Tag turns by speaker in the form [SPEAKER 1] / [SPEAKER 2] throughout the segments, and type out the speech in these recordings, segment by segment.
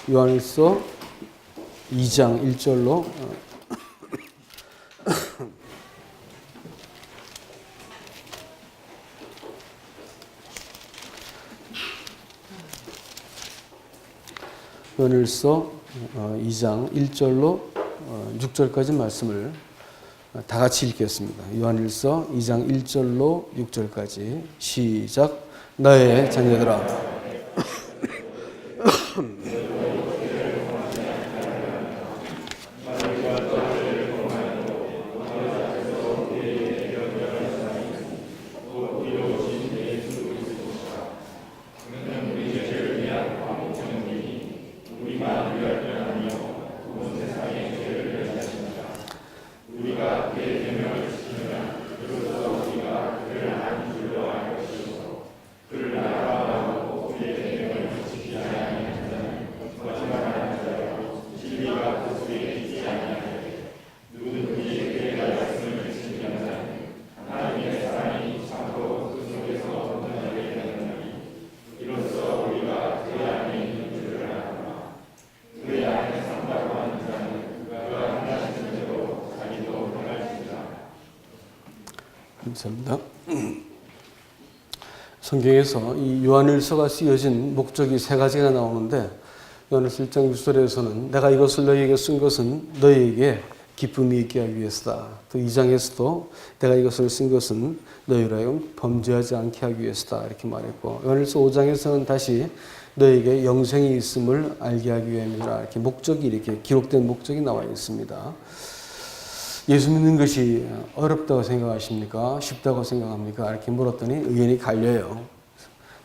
[SPEAKER 1] 요한일서 2장 1절로 요한일서 2장 1절로 6절까지 말씀을 다 같이 읽겠습니다. 요한일서 2장 1절로 6절까지 시작. 너의 자녀들아 감사합니다. 성경에서 이 요한일서가 쓰여진 목적이 세 가지가 나오는데 요한일서 1장 6절에서는 내가 이것을 너희에게 쓴 것은 너희에게 기쁨이 있게 하기 위해서다. 또 2장에서도 내가 이것을 쓴 것은 너희로 하여금 범죄하지 않게 하기 위해서다. 이렇게 말했고 요한일서 5장에서는 다시 너희에게 영생이 있음을 알게 하기 위함이라 이렇게 목적이 이렇게 기록된 목적이 나와 있습니다. 예수 믿는 것이 어렵다고 생각하십니까? 쉽다고 생각합니까? 이렇게 물었더니 의견이 갈려요.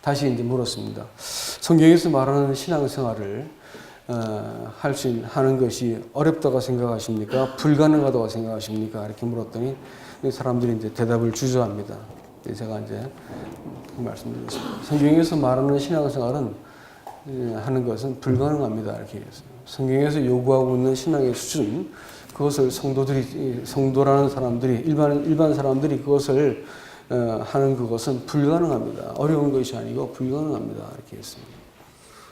[SPEAKER 1] 다시 이제 물었습니다. 성경에서 말하는 신앙생활을 하는 것이 어렵다고 생각하십니까? 불가능하다고 생각하십니까? 이렇게 물었더니 사람들이 이제 대답을 주저합니다. 제가 이제 말씀드리겠습니다. 성경에서 말하는 신앙생활은 하는 것은 불가능합니다. 이렇게 했어요. 성경에서 요구하고 있는 신앙의 수준, 그것을 성도라는 사람들이, 일반 사람들이 그것을 하는 그것은 불가능합니다. 어려운 것이 아니고 불가능합니다. 이렇게 했습니다.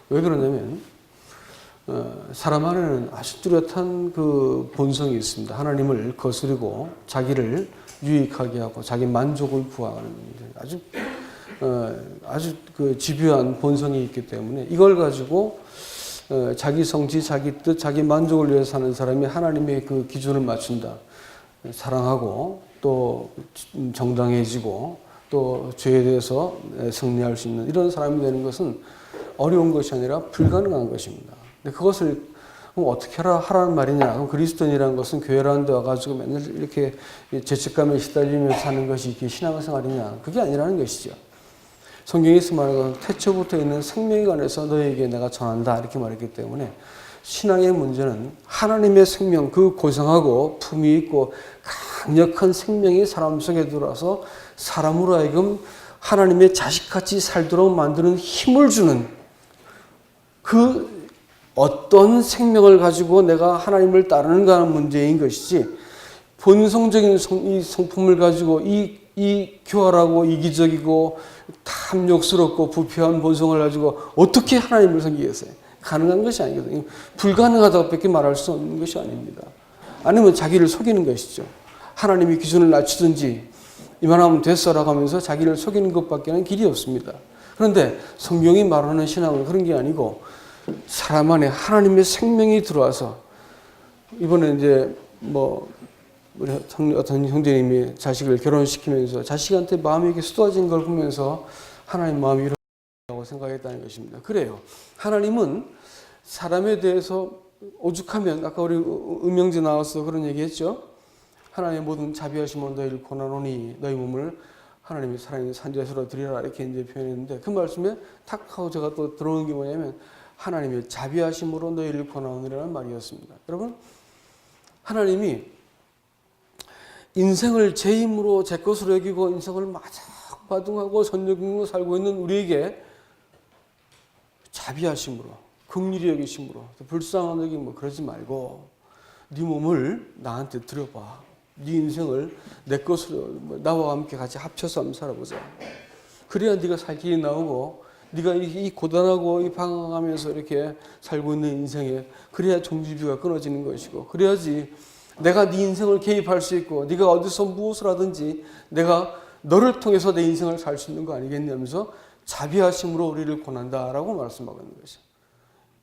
[SPEAKER 1] 왜 그러냐면, 사람 안에는 아주 뚜렷한 그 본성이 있습니다. 하나님을 거스르고 자기를 유익하게 하고 자기 만족을 구하는 아주 그 집요한 본성이 있기 때문에 이걸 가지고 자기 성취, 자기 뜻, 자기 만족을 위해서 사는 사람이 하나님의 그 기준을 맞춘다. 사랑하고 또 정당해지고 또 죄에 대해서 승리할 수 있는 이런 사람이 되는 것은 어려운 것이 아니라 불가능한 것입니다. 근데 그것을 어떻게 하라는 말이냐. 그럼 그리스도인이라는 것은 교회라는 데 와가지고 맨날 이렇게 죄책감에 시달리면서 사는 것이 이게 신앙생활이냐. 그게 아니라는 것이죠. 성경에서 말하는 태초부터 있는 생명에 관해서 너희에게 내가 전한다 이렇게 말했기 때문에 신앙의 문제는 하나님의 생명, 그 고상하고 품위 있고 강력한 생명이 사람 속에 들어와서 사람으로 하여금 하나님의 자식같이 살도록 만드는 힘을 주는 그 어떤 생명을 가지고 내가 하나님을 따르는가 하는 문제인 것이지 본성적인 이 성품을 가지고 이 교활하고 이기적이고 탐욕스럽고 부패한 본성을 가지고 어떻게 하나님을 섬기겠어요? 가능한 것이 아니거든요. 불가능하다고 밖에 말할 수 없는 것이 아닙니다. 아니면 자기를 속이는 것이죠. 하나님이 기준을 낮추든지 이만하면 됐어라고 하면서 자기를 속이는 것밖에는 길이 없습니다. 그런데 성경이 말하는 신앙은 그런 게 아니고 사람 안에 하나님의 생명이 들어와서 이번에 이제 우리 어떤 형제님이 자식을 결혼시키면서 자식한테 마음이 이렇게 쏟아진 걸 보면서 하나님 마음이 이렇다고 생각했다는 것입니다. 그래요. 하나님은 사람에 대해서 오죽하면 아까 우리 음영제 나와서 그런 얘기했죠. 하나님의 모든 자비하심으로 너희를 권하노니 너희 몸을 하나님의 사랑의 산지에서 드리라 이렇게 이제 표현했는데 그 말씀에 탁 하고 제가 또 들어오는 게 뭐냐면 하나님의 자비하심으로 너희를 권하노니라는 말이었습니다. 여러분 하나님이 인생을 제 힘으로 제 것으로 여기고 인생을 마장바둥하고 선정으로 살고 있는 우리에게 자비하심으로 긍휼히 여기심으로 불쌍한 여기 그러지 말고 네 몸을 나한테 드려봐. 네 인생을 내 것으로 나와 함께 같이 합쳐서 한번 살아보자. 그래야 네가 살 길이 나오고 네가 이 고단하고 이 방황하면서 이렇게 살고 있는 인생에 그래야 종지부가 끊어지는 것이고 그래야지 내가 네 인생을 개입할 수 있고 네가 어디서 무엇을 하든지 내가 너를 통해서 내 인생을 살 수 있는 거 아니겠냐면서 자비하심으로 우리를 권한다라고 말씀하고 있는 것이죠.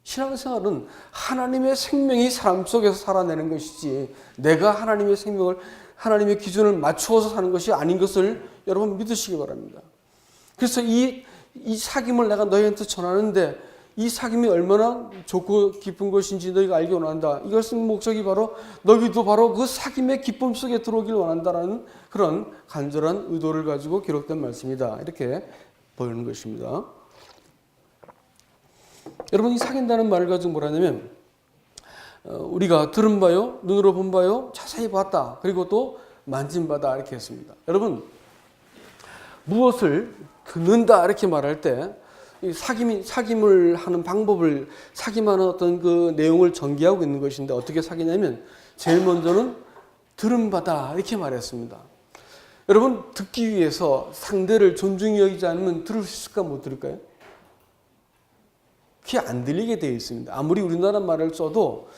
[SPEAKER 1] 신앙생활은 하나님의 생명이 사람 속에서 살아내는 것이지 내가 하나님의 생명을 하나님의 기준을 맞추어서 사는 것이 아닌 것을 여러분 믿으시기 바랍니다. 그래서 이 사귐을 내가 너희한테 전하는데 이 사귐이 얼마나 좋고 기쁜 것인지 너희가 알기 원한다. 이것은 목적이 바로 너희도 바로 그 사귐의 기쁨 속에 들어오길 원한다라는 그런 간절한 의도를 가지고 기록된 말씀이다. 이렇게 보이는 것입니다. 여러분 이 사귄다는 말을 가지고 뭐라냐면 우리가 들은 바요, 눈으로 본 바요, 자세히 봤다. 그리고 또 만진 바다 이렇게 했습니다. 여러분 무엇을 듣는다 이렇게 말할 때 사귐을 하는 방법을 사귐하는 어떤 그 내용을 전개하고 있는 것인데 어떻게 사귀냐면 제일 먼저는 들은 바다 이렇게 말했습니다. 여러분 듣기 위해서 상대를 존중히 여기지 않으면 들을 수 있을까 못 들을까요? 그게 안 들리게 되어 있습니다. 아무리 우리나라 말을 써도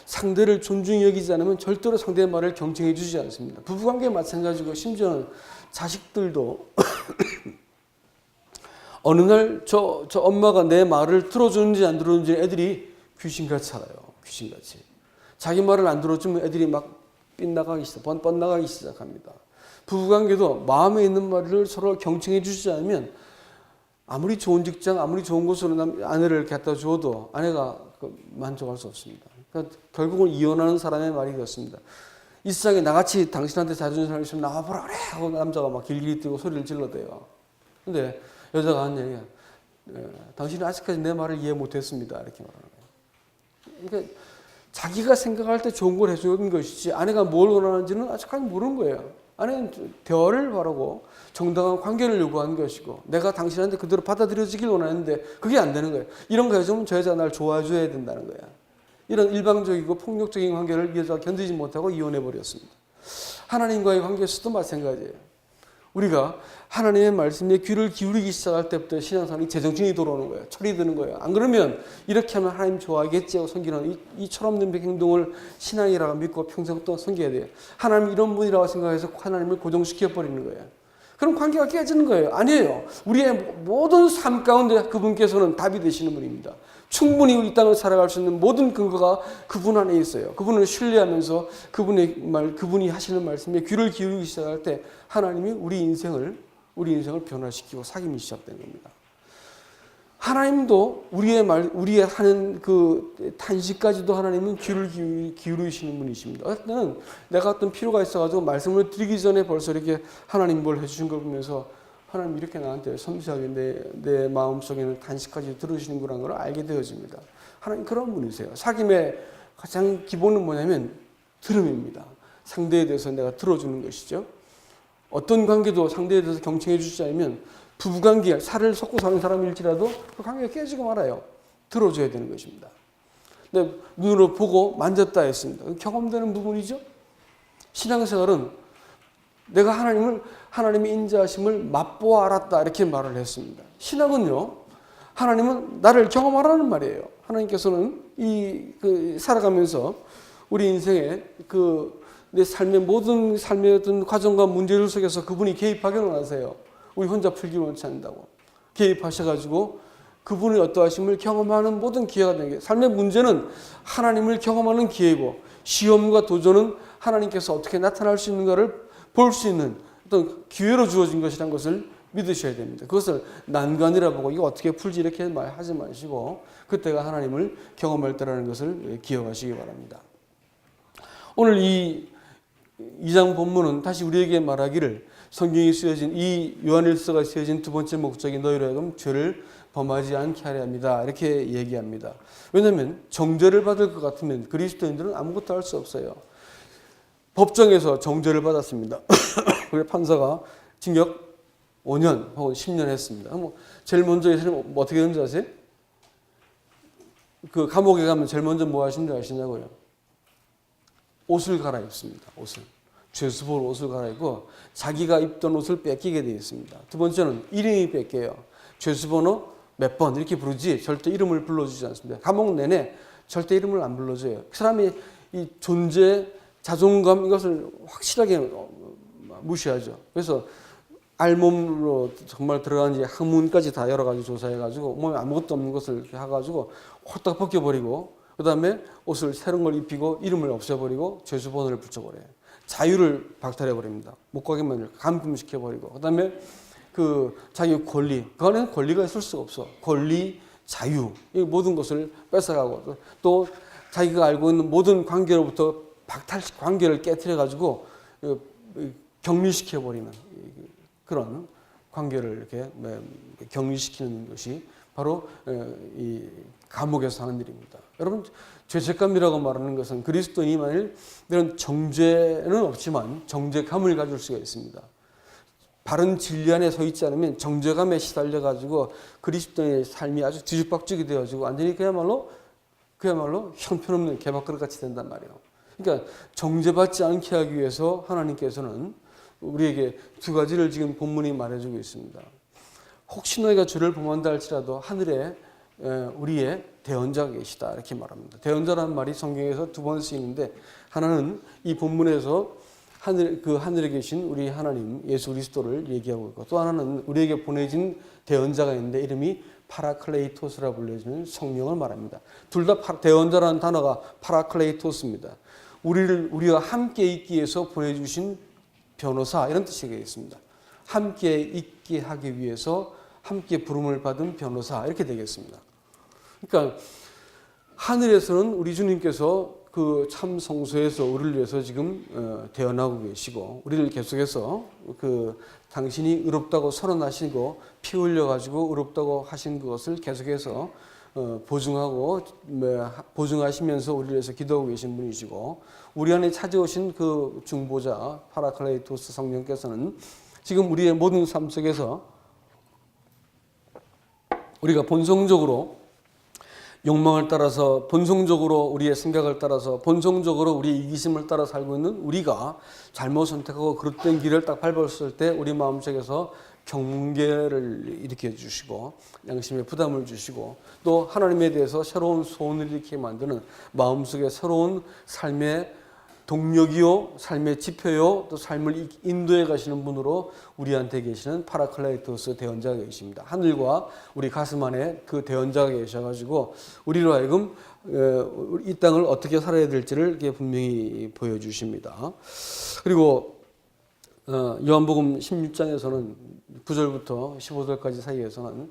[SPEAKER 1] 상대를 존중히 여기지 않으면 절대로 상대의 말을 경청해 주지 않습니다. 부부관계 마찬가지고 심지어는 자식들도 어느 날 저 엄마가 내 말을 들어주는지 안 들어주는지 애들이 귀신같이 알아요. 귀신같이. 자기 말을 안 들어주면 애들이 막 뻔나가기 시작합니다. 부부관계도 마음에 있는 말을 서로 경청해 주지 않으면 아무리 좋은 직장, 아무리 좋은 곳으로 아내를 갖다 주어도 아내가 만족할 수 없습니다. 그러니까 결국은 이혼하는 사람의 말이 그렇습니다. 이 세상에 나같이 당신한테 잘해주는 사람이 있으면 나와보라 그래 하고 남자가 막 길길이 뛰고 소리를 질러대요. 근데 여자가 하는 얘기가 당신은 아직까지 내 말을 이해 못했습니다. 이렇게 말하는 거예요. 그러니까 자기가 생각할 때 좋은 걸 해주는 것이지 아내가 뭘 원하는지는 아직까지 모르는 거예요. 아내는 대화를 바라고 정당한 관계를 요구하는 것이고 내가 당신한테 그대로 받아들여지길 원하는데 그게 안 되는 거예요. 이런 거 해주면 저 여자가 날 좋아해 줘야 된다는 거야. 이런 일방적이고 폭력적인 관계를 이 여자가 견디지 못하고 이혼해버렸습니다. 하나님과의 관계에서도 마찬가지예요. 우리가 하나님의 말씀에 귀를 기울이기 시작할 때부터 신앙생활이 제정신이 돌아오는 거예요. 철이 드는 거예요. 안 그러면 이렇게 하면 하나님 좋아하겠지 하고 섬기는 이 철없는 행동을 신앙이라고 믿고 평생 또 섬겨야 돼요. 하나님 이런 분이라고 생각해서 하나님을 고정시켜버리는 거예요. 그럼 관계가 깨지는 거예요. 아니에요. 우리의 모든 삶 가운데 그분께서는 답이 되시는 분입니다. 충분히 이 땅을 살아갈 수 있는 모든 근거가 그분 안에 있어요. 그분을 신뢰하면서 그분이 하시는 말씀에 귀를 기울이기 시작할 때 하나님이 우리 인생을 변화시키고 사귐이 시작되는 겁니다. 하나님도 우리의 하는 그 탄식까지도 하나님은 귀를 기울이시는 분이십니다. 어떤 때는 내가 어떤 필요가 있어가지고 말씀을 드리기 전에 벌써 이렇게 하나님 뭘 해주신 걸 보면서 하나님 이렇게 나한테 섬세하게 내 마음속에는 탄식까지 들으시는구나 걸 알게 되어집니다. 하나님 그런 분이세요. 사귐의 가장 기본은 뭐냐면 들음입니다. 상대에 대해서 내가 들어주는 것이죠. 어떤 관계도 상대에 대해서 경청해 주지 않으면 부부관계, 살을 섞고 사는 사람일지라도 그 관계가 깨지고 말아요. 들어줘야 되는 것입니다. 근데 눈으로 보고 만졌다 했습니다. 경험되는 부분이죠. 신앙생활은 내가 하나님의 인자하심을 맛보아 알았다 이렇게 말을 했습니다. 신앙은요, 하나님은 나를 경험하라는 말이에요. 하나님께서는 살아가면서 우리 인생에 내 삶의 모든 삶의 어떤 과정과 문제들 속에서 그분이 개입하기를 원하세요. 우리 혼자 풀기를 원치 않는다고. 개입하셔가지고 그분의 어떠하심을 경험하는 모든 기회가 되는 게 삶의 문제는 하나님을 경험하는 기회고 시험과 도전은 하나님께서 어떻게 나타날 수 있는가를 볼 수 있는 어떤 기회로 주어진 것이라는 것을 믿으셔야 됩니다. 그것을 난관이라 보고 이거 어떻게 풀지 이렇게 하지 마시고 그때가 하나님을 경험할 때라는 것을 기억하시기 바랍니다. 오늘 이 2장 본문은 다시 우리에게 말하기를 성경이 쓰여진 이 요한일서가 쓰여진 두 번째 목적이 너희로 하여금 죄를 범하지 않게 하려 합니다. 이렇게 얘기합니다. 왜냐하면 정죄를 받을 것 같으면 그리스도인들은 아무것도 할 수 없어요. 법정에서 정죄를 받았습니다. 그래서 판사가 징역 5년 혹은 10년 했습니다. 제일 먼저 예수님 어떻게 하는지 아세요? 그 감옥에 가면 제일 먼저 뭐 하시는 줄 아시냐고요? 옷을 갈아입습니다. 죄수복으로 옷을 갈아입고 자기가 입던 옷을 뺏기게 되어 있습니다. 두 번째는 1인이 뺏겨요. 죄수번호 몇 번 이렇게 부르지 절대 이름을 불러주지 않습니다. 과목 내내 절대 이름을 안 불러줘요. 그 사람이 이 존재, 자존감 이것을 확실하게 무시하죠. 그래서 알몸으로 정말 들어간 이제 학문까지 다 여러 가지 조사해가지고 몸에 아무것도 없는 것을 해가지고 홀딱 벗겨버리고 그 다음에 옷을 새로운 걸 입히고 이름을 없애버리고 죄수번호를 붙여버려요. 자유를 박탈해버립니다. 목각인만을 감금시켜버리고 그 다음에 그 자기 권리, 그 안에는 권리가 있을 수가 없어. 권리, 자유 이 모든 것을 뺏어가고 또 자기가 알고 있는 모든 관계로부터 관계를 깨트려가지고 격리시켜버리는 그런 관계를 이렇게 격리시키는 것이 바로 이 감옥에서 하는 일입니다. 여러분, 죄책감이라고 말하는 것은 그리스도인이 만일 이런 정죄는 없지만 정죄감을 가질 수가 있습니다. 바른 진리 안에 서 있지 않으면 정죄감에 시달려가지고 그리스도인의 삶이 아주 뒤죽박죽이 되어지고 완전히 그야말로 형편없는 개밥그릇 같이 된단 말이에요. 그러니까 정죄받지 않게 하기 위해서 하나님께서는 우리에게 두 가지를 지금 본문이 말해주고 있습니다. 혹시 너희가 죄를 범한다 할지라도 하늘에 우리의 대언자가 계시다 이렇게 말합니다. 대언자라는 말이 성경에서 두 번 쓰이는데 하나는 이 본문에서 하늘에 계신 우리 하나님 예수 그리스도를 얘기하고 있고 또 하나는 우리에게 보내진 대언자가 있는데 이름이 파라클레이토스라 불려지는 성령을 말합니다. 둘 다 대언자라는 단어가 파라클레이토스입니다. 우리와 함께 있기 위해서 보내주신 변호사 이런 뜻이 되겠습니다. 함께 있게 하기 위해서 함께 부름을 받은 변호사 이렇게 되겠습니다. 그러니까 하늘에서는 우리 주님께서 그 참 성소에서 우리를 위해서 지금 대언하고 계시고 우리를 계속해서 그 당신이 의롭다고 선언하시고 피 흘려가지고 의롭다고 하신 것을 계속해서 보증하시면서 우리를 위해서 기도하고 계신 분이시고 우리 안에 찾아오신 그 중보자 파라클레이토스 성령께서는 지금 우리의 모든 삶 속에서 우리가 본성적으로 욕망을 따라서 본성적으로 우리의 생각을 따라서 본성적으로 우리의 이기심을 따라 살고 있는 우리가 잘못 선택하고 그릇된 길을 딱 밟았을 때 우리 마음속에서 경계를 일으켜 주시고 양심의 부담을 주시고 또 하나님에 대해서 새로운 소원을 일으키게 만드는 마음속에 새로운 삶의 동력이요 삶의 지표요 또 삶을 인도해 가시는 분으로 우리한테 계시는 파라클레이토스 대언자가 계십니다. 하늘과 우리 가슴 안에 그 대언자가 계셔가지고 우리로 하여금 이 땅을 어떻게 살아야 될지를 이렇게 분명히 보여주십니다. 그리고 요한복음 16장에서는 9절부터 15절까지 사이에서는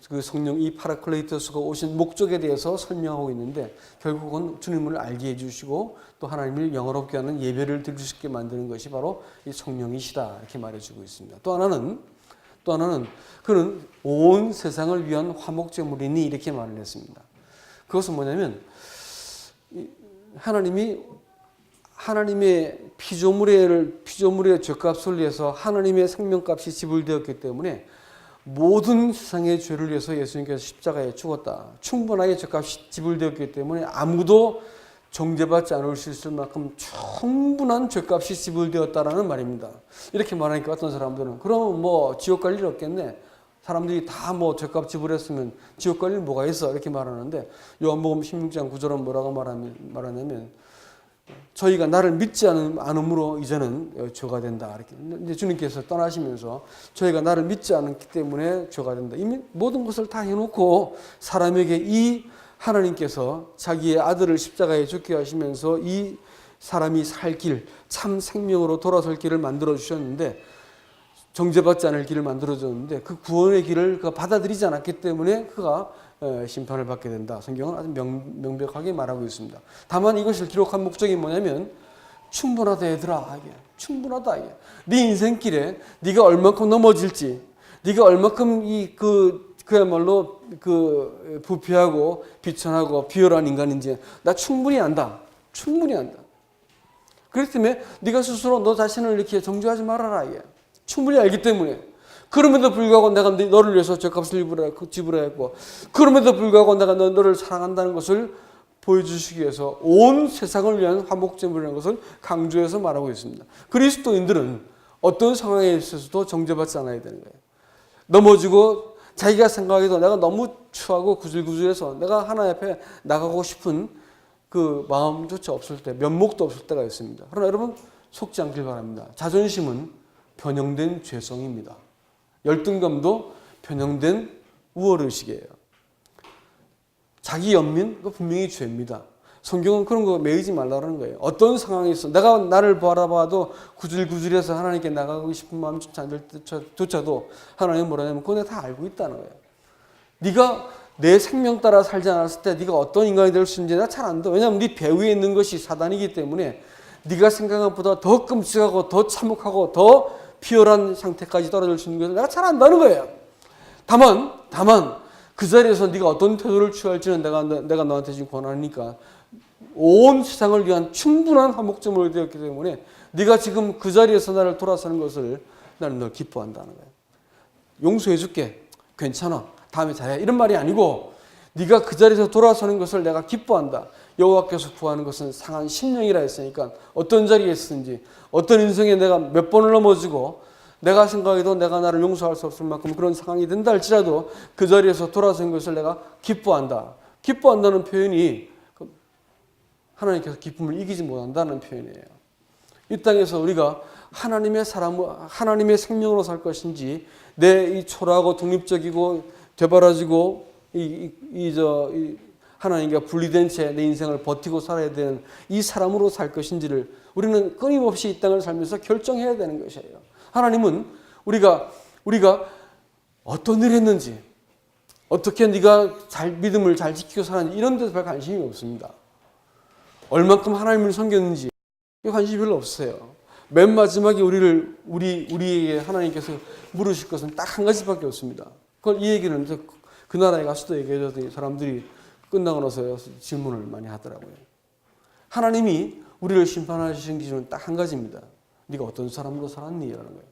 [SPEAKER 1] 그 성령 이 파라클레이토스가 오신 목적에 대해서 설명하고 있는데 결국은 주님을 알게 해주시고 또 하나님을 영화롭게 하는 예배를 드릴 수 있게 만드는 것이 바로 이 성령이시다 이렇게 말해주고 있습니다. 또 하나는 그는 온 세상을 위한 화목제물이니 이렇게 말을 했습니다. 그것은 뭐냐면 하나님의 피조물의 죄값을 위해서 하나님의 생명값이 지불되었기 때문에 모든 세상의 죄를 위해서 예수님께서 십자가에 죽었다. 충분하게 죄값이 지불되었기 때문에 아무도 정죄받지 않을 수 있을 만큼 충분한 죄값이 지불되었다라는 말입니다. 이렇게 말하니까 어떤 사람들은 그럼 뭐 지옥 갈 일 없겠네. 사람들이 다 뭐 죄값 지불했으면 지옥 갈 일 뭐가 있어 이렇게 말하는데 요한복음 16장 9절은 뭐라고 말하냐면 저희가 나를 믿지 않음으로 이제는 죄가 된다. 이렇게. 이제 주님께서 떠나시면서 저희가 나를 믿지 않기 때문에 죄가 된다. 이미 모든 것을 다 해놓고 사람에게 이 하나님께서 자기의 아들을 십자가에 죽게 하시면서 이 사람이 살 길, 참 생명으로 돌아설 길을 만들어 주셨는데 정죄받지 않을 길을 만들어 줬는데 그 구원의 길을 그가 받아들이지 않았기 때문에 그가 심판을 받게 된다. 성경은 아주 명백하게 말하고 있습니다. 다만 이것을 기록한 목적이 뭐냐면 충분하다 얘들아. 이게 충분하다. 이게. 네 인생길에 네가 얼마큼 넘어질지 네가 얼마큼 그야말로 부패하고 비천하고 비열한 인간인지 나 충분히 안다. 충분히 안다. 그렇기 때문에 네가 스스로 너 자신을 이렇게 정죄하지 말아라. 이게. 충분히 알기 때문에 그럼에도 불구하고 내가 너를 위해서 죄값을 지불해야 했고 그럼에도 불구하고 내가 너를 사랑한다는 것을 보여주시기 위해서 온 세상을 위한 화목제물이라는 것을 강조해서 말하고 있습니다. 그리스도인들은 어떤 상황에 있어서도 정죄받지 않아야 되는 거예요. 넘어지고 자기가 생각해도 내가 너무 추하고 구질구질해서 내가 하나님 앞에 나가고 싶은 그 마음조차 없을 때, 면목도 없을 때가 있습니다. 그러나 여러분 속지 않길 바랍니다. 자존심은 변형된 죄성입니다. 열등감도 변형된 우월의식이에요. 자기 연민, 그거 분명히 죄입니다. 성경은 그런 거 매이지 말라는 거예요. 어떤 상황에서 내가 나를 바라봐도 구질구질해서 하나님께 나가고 싶은 마음조차 안 들 때조차도 하나님은 뭐라냐면 그거 내가 다 알고 있다는 거예요. 네가 내 생명 따라 살지 않았을 때 네가 어떤 인간이 될 수 있는지 내가 잘 안다. 왜냐하면 네 배후에 있는 것이 사단이기 때문에 네가 생각한 것보다 더 끔찍하고 더 참혹하고 더 비열한 상태까지 떨어질 수 있는 것을 내가 잘 안다는 거예요. 다만 그 자리에서 네가 어떤 태도를 취할지는 내가 너한테 지금 권하니까 온 세상을 위한 충분한 화목제물이 되었기 때문에 네가 지금 그 자리에서 나를 돌아서는 것을 나는 널 기뻐한다는 거예요. 용서해 줄게. 괜찮아. 다음에 잘해. 이런 말이 아니고 네가 그 자리에서 돌아서는 것을 내가 기뻐한다. 여호와께서 구하는 것은 상한 심령이라 했으니까 어떤 자리에 있든지 어떤 인생에 내가 몇 번을 넘어지고 내가 생각해도 내가 나를 용서할 수 없을 만큼 그런 상황이 된다 할지라도 그 자리에서 돌아서는 것을 내가 기뻐한다. 기뻐한다는 표현이 하나님께서 기쁨을 이기지 못한다는 표현이에요. 이 땅에서 우리가 하나님의 사람, 하나님의 생명으로 살 것인지 내 이 초라하고 독립적이고 되바라지고 하나님과 분리된 채 내 인생을 버티고 살아야 되는 이 사람으로 살 것인지를 우리는 끊임없이 이 땅을 살면서 결정해야 되는 것이에요. 하나님은 우리가 어떤 일을 했는지 어떻게 네가 믿음을 잘 지키고 살았는지 이런 데서 별 관심이 없습니다. 얼만큼 하나님을 섬겼는지 관심이 별로 없어요. 맨 마지막에 우리에게 하나님께서 물으실 것은 딱 한 가지밖에 없습니다. 그걸 이 얘기는 그 나라에 가서도 얘기해줬더니 사람들이 끝나고 나서 질문을 많이 하더라고요. 하나님이 우리를 심판하시는 기준은 딱 한 가지입니다. 네가 어떤 사람으로 살았니? 라는 거예요.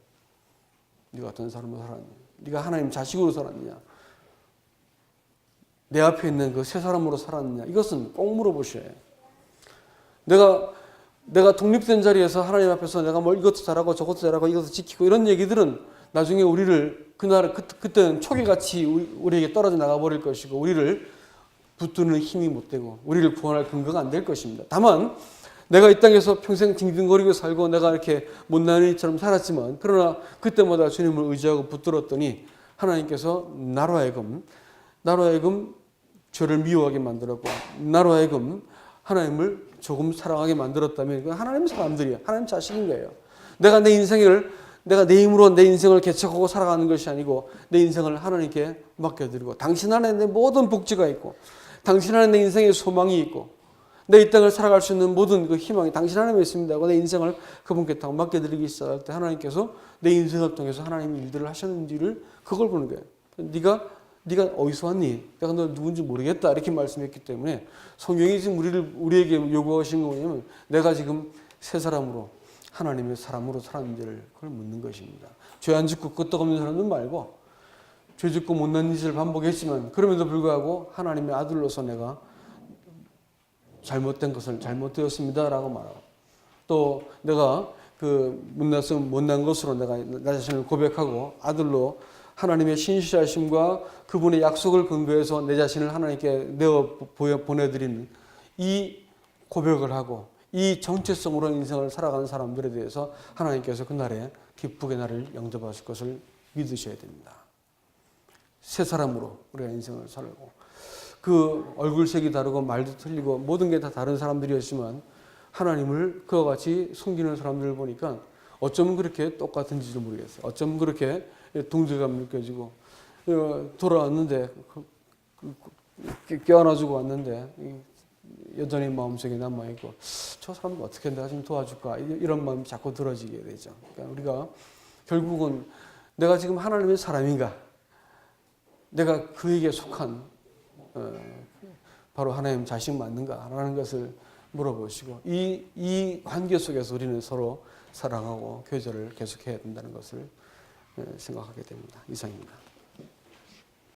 [SPEAKER 1] 네가 어떤 사람으로 살았니? 네가 하나님 자식으로 살았느냐? 내 앞에 있는 그 세 사람으로 살았느냐? 이것은 꼭 물어보셔야 해요. 내가 독립된 자리에서 하나님 앞에서 내가 뭘 이것도 잘하고 저것도 잘하고 이것도 지키고 이런 얘기들은 나중에 우리를 그때는 초기같이 우리에게 떨어져 나가버릴 것이고 우리를 붙드는 힘이 못 되고 우리를 구원할 근거가 안 될 것입니다. 다만 내가 이 땅에서 평생 딩딩거리고 살고 내가 이렇게 못난 이처럼 살았지만 그러나 그때마다 주님을 의지하고 붙들었더니 하나님께서 나로 하여금 죄를 미워하게 만들었고 나로 하여금 하나님을 조금 사랑하게 만들었다면 그건 하나님 사람들이야. 하나님 자식인 거예요. 내가 내 힘으로 내 인생을 개척하고 살아가는 것이 아니고 내 인생을 하나님께 맡겨드리고 당신 안에 내 모든 복지가 있고 당신 안에 내 인생의 소망이 있고 내 이 땅을 살아갈 수 있는 모든 그 희망이 당신 안에 있습니다 하고 내 인생을 그분께 딱 맡겨드리기 시작할 때 하나님께서 내 인생을 통해서 하나님의 일들을 하셨는지를 그걸 보는 거예요. 네가 어디서 왔니? 내가 너 누군지 모르겠다 이렇게 말씀했기 때문에 성경이 지금 우리에게 요구하신 거 뭐냐면 내가 지금 새 사람으로 하나님의 사람으로 살았는지를 그걸 묻는 것입니다. 죄 안 짓고 끄떡없는 사람들 말고 죄 짓고 못난 짓을 반복했지만 그럼에도 불구하고 하나님의 아들로서 내가 잘못된 것을 잘못되었습니다라고 말하고 또 내가 그 못난 것으로 내가 나 자신을 고백하고 아들로 하나님의 신실하심과 그분의 약속을 근거해서 내 자신을 하나님께 보내드리는 이 고백을 하고 이 정체성으로 인생을 살아가는 사람들에 대해서 하나님께서 그날에 기쁘게 나를 영접하실 것을 믿으셔야 됩니다. 새 사람으로 우리가 인생을 살고 그 얼굴색이 다르고 말도 틀리고 모든 게 다 다른 사람들이었지만 하나님을 그와 같이 섬기는 사람들을 보니까 어쩌면 그렇게 똑같은지도 모르겠어요. 어쩌면 그렇게 동질감 느껴지고 돌아왔는데 껴안아주고 왔는데 여전히 마음속에 남아있고 저 사람 어떻게 내가 좀 도와줄까 이런 마음이 자꾸 들어지게 되죠. 그러니까 우리가 결국은 내가 지금 하나님의 사람인가 내가 그에게 속한 바로 하나님 자식 맞는가 라는 것을 물어보시고 이 관계 속에서 우리는 서로 사랑하고 교제를 계속해야 된다는 것을 생각하게 됩니다. 이상입니다.